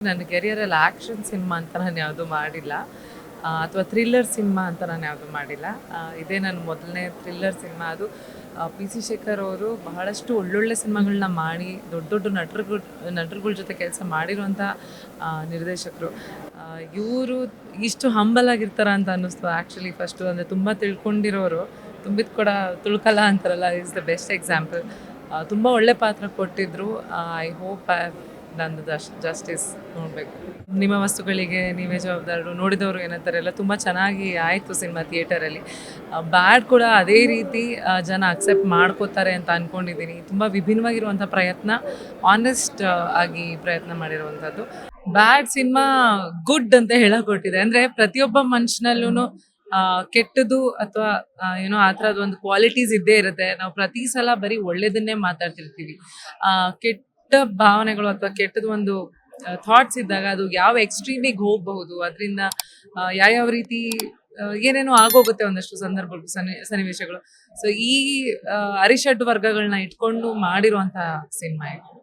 ನನ್ನ ಕೆರಿಯರಲ್ಲಿ action cinema ಅಂತ ನಾನು ಯಾವುದೂ ಮಾಡಿಲ್ಲ, ಅಥವಾ ಥ್ರಿಲ್ಲರ್ ಸಿನಿಮಾ ಅಂತ ನಾನು ಯಾವುದೂ ಮಾಡಿಲ್ಲ. ಇದೇ ನನ್ನ ಮೊದಲನೇ ಥ್ರಿಲ್ಲರ್ ಸಿನಿಮಾ. ಅದು ಪಿ ಸಿ ಶೇಖರ್ ಅವರು ಬಹಳಷ್ಟು ಒಳ್ಳೊಳ್ಳೆ ಸಿನಿಮಾಗಳನ್ನ ಮಾಡಿ ದೊಡ್ಡ ದೊಡ್ಡ ನಟರುಗಳ ಜೊತೆ ಕೆಲಸ ಮಾಡಿರುವಂಥ ನಿರ್ದೇಶಕರು. ಇವರು ಇಷ್ಟು ಹಂಬಲ್ ಆಗಿರ್ತಾರ ಅಂತ ಅನ್ನಿಸ್ತು ಆ್ಯಕ್ಚುಲಿ ಫಸ್ಟು. ಅಂದರೆ ತುಂಬ ತಿಳ್ಕೊಂಡಿರೋರು, ತುಂಬಿದ ಕೂಡ ತುಳ್ಕಲ್ಲ ಅಂತಾರಲ್ಲ, ಈಸ್ ದ ಬೆಸ್ಟ್ ಎಕ್ಸಾಂಪಲ್. ತುಂಬ ಒಳ್ಳೆ ಪಾತ್ರ ಕೊಟ್ಟಿದ್ರು. ಐ ಹೋಪ್ ನಂದು ಜಸ್ಟಿಸ್ ನೋಡಬೇಕು. ನಿಮ್ಮ ವಸ್ತುಗಳಿಗೆ ನೀವೇ ಜವಾಬ್ದಾರರು, ನೋಡಿದವರು ಏನಂತಾರೆ ಎಲ್ಲ ತುಂಬ ಚೆನ್ನಾಗಿ ಆಯಿತು ಸಿನಿಮಾ ಥಿಯೇಟರಲ್ಲಿ. ಬ್ಯಾಡ್ ಕೂಡ ಅದೇ ರೀತಿ ಜನ ಅಕ್ಸೆಪ್ಟ್ ಮಾಡ್ಕೋತಾರೆ ಅಂತ ಅಂದ್ಕೊಂಡಿದ್ದೀನಿ. ತುಂಬ ವಿಭಿನ್ನವಾಗಿರುವಂಥ ಪ್ರಯತ್ನ, ಆನೆಸ್ಟ್ ಆಗಿ ಪ್ರಯತ್ನ ಮಾಡಿರುವಂಥದ್ದು. ಬ್ಯಾಡ್ ಸಿನಿಮಾ ಗುಡ್ ಅಂತ ಹೇಳಕೊಟ್ಟಿದೆ. ಅಂದರೆ ಪ್ರತಿಯೊಬ್ಬ ಮನುಷ್ಯನಲ್ಲೂ ಕೆಟ್ಟದು ಅಥವಾ ಏನೋ ಆ ಥರದ್ದು ಒಂದು ಕ್ವಾಲಿಟೀಸ್ ಇದ್ದೇ ಇರುತ್ತೆ. ನಾವು ಪ್ರತಿ ಸಲ ಬರೀ ಒಳ್ಳೇದನ್ನೇ ಮಾತಾಡ್ತಿರ್ತೀವಿ. ಕೆಟ್ಟ ಭಾವನೆಗಳು ಅಥವಾ ಕೆಟ್ಟದ ಒಂದು ಥಾಟ್ಸ್ ಇದ್ದಾಗ ಅದು ಯಾವ ಎಕ್ಸ್ಟ್ರೀಮಿಗೆ ಹೋಗಬಹುದು, ಅದರಿಂದ ಯಾವ್ಯಾವ ರೀತಿ ಏನೇನೋ ಆಗೋಗುತ್ತೆ ಒಂದಷ್ಟು ಸಂದರ್ಭಗಳು, ಸನ್ನಿವೇಶಗಳು. ಸೊ ಈ ಅರಿಷಡ್ ವರ್ಗಗಳನ್ನ ಇಟ್ಕೊಂಡು ಮಾಡಿರುವಂತಹ ಸಿನಿಮಾ ಇದು.